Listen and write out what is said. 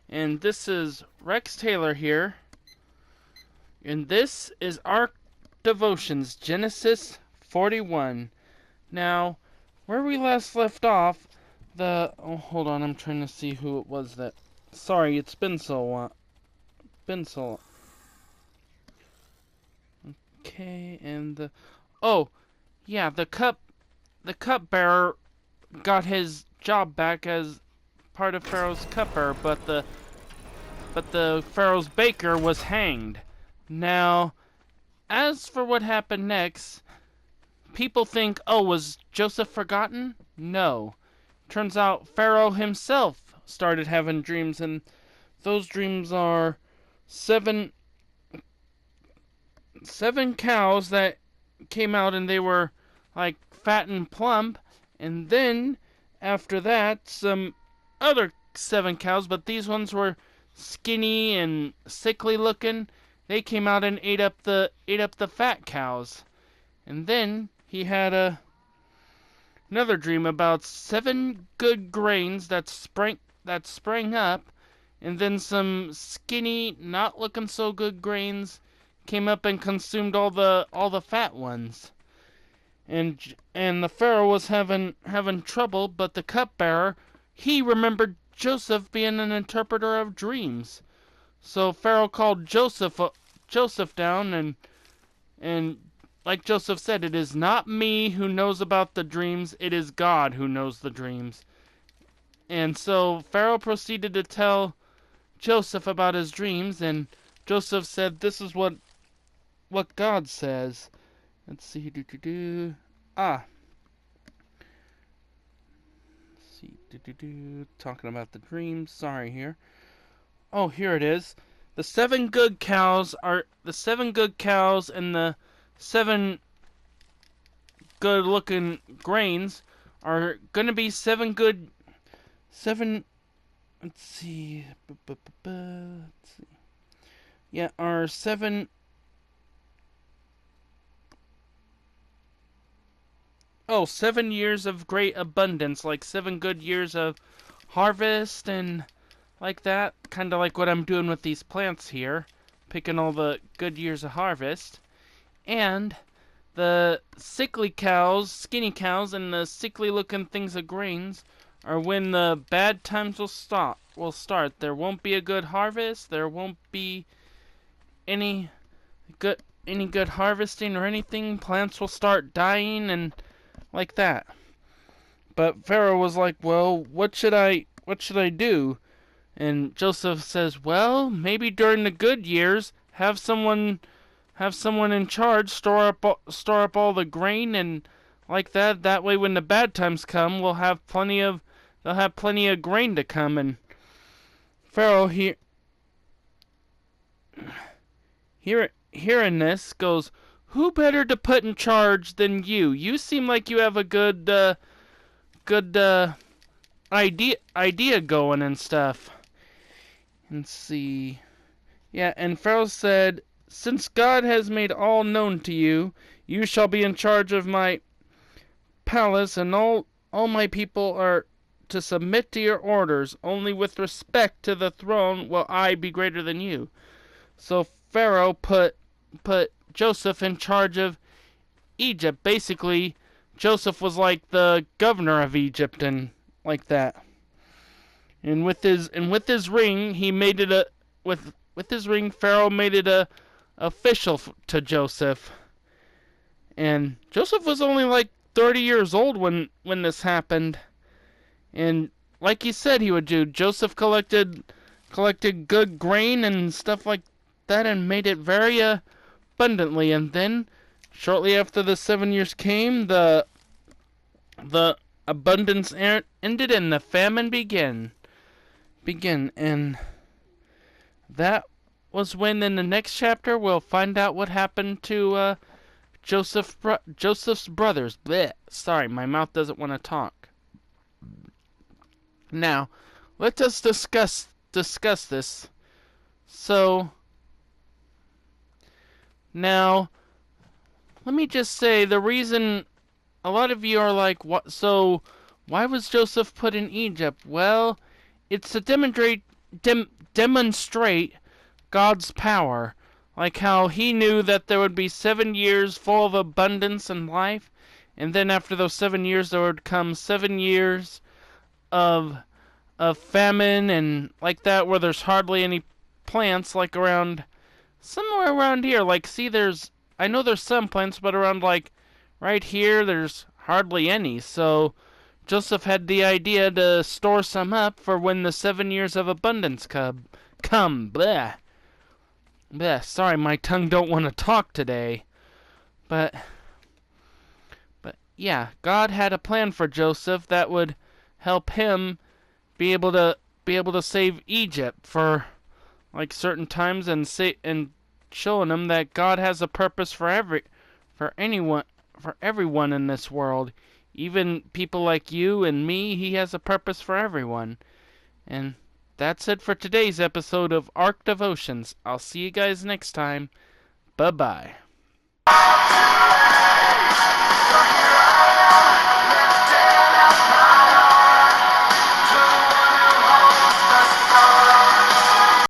and this is Rex Taylor here, and this is our devotions, Genesis 41. Now, where we last left off, hold on, I'm trying to see who it was that. Sorry, it's been so long. Okay, and oh, yeah, the cupbearer got his job back as part of Pharaoh's cupbearer, but the Pharaoh's baker was hanged. Now, as for what happened next, people think, oh, was Joseph forgotten? No. Turns out Pharaoh himself started having dreams, and those dreams are seven cows that came out and they were like fat and plump, and then after that some other 7 cows, but these ones were skinny and sickly looking. They came out and ate up the fat cows. And then he had another dream about 7 good grains that sprang up, and then some skinny, not looking so good grains came up and consumed all the fat ones. And the Pharaoh was having trouble, but the cupbearer, he remembered Joseph being an interpreter of dreams. So Pharaoh called Joseph down, and like Joseph said, it is not me who knows about the dreams, it is God who knows the dreams. And so Pharaoh proceeded to tell Joseph about his dreams, and Joseph said, this is what God says. Let's see, let's see, talking about the dreams, sorry here. Oh, here it is. The 7 good cows and the 7 good looking grains are gonna be 7 let's see, yeah, are 7 years of great abundance, like 7 good years of harvest and like that, kind of like what I'm doing with these plants here, picking all the good years of harvest. And the sickly cows, skinny cows, and the sickly looking things of grains are when the bad times will start. There won't be a good harvest, there won't be any good harvesting or anything. Plants will start dying and like that. But Pharaoh was like, well, what should I do? And Joseph says, well, maybe during the good years, have someone in charge store up all the grain and like that. That way, when the bad times come, they'll have plenty of grain to come. And Pharaoh hearing this goes, who better to put in charge than you? You seem like you have a good idea going and stuff. Let's see. Yeah, and Pharaoh said, since God has made all known to you, you shall be in charge of my palace, and all my people are to submit to your orders. Only with respect to the throne will I be greater than you. So Pharaoh put Joseph in charge of Egypt. Basically, Joseph was like the governor of Egypt and like that. And with his ring, he made it with his ring, Pharaoh made it official to Joseph. And Joseph was only like 30 years old when this happened. And like he said he would do, Joseph collected good grain and stuff like that and made it very abundantly. And then shortly after the 7 years came, the abundance ended and the famine began. And that was when in the next chapter we'll find out what happened to Joseph's brothers. Blech. Sorry, my mouth doesn't want to talk. Now, let us discuss this. So, now, let me just say the reason a lot of you are like, what? So, why was Joseph put in Egypt? Well, it's to demonstrate God's power. Like how he knew that there would be 7 years full of abundance and life, and then after those 7 years there would come 7 years of famine and like that, where there's hardly any plants, like around somewhere around here. Like, see, I know there's some plants, but around like right here there's hardly any. So Joseph had the idea to store some up for when the 7 years of abundance come. Bleh. Bleh. Sorry, my tongue don't want to talk today. But yeah, God had a plan for Joseph that would help him be able to save Egypt for like certain times, and showing him that God has a purpose for everyone in this world. Even people like you and me, he has a purpose for everyone. And that's it for today's episode of Ark Devotions. I'll see you guys next time. Bye-bye.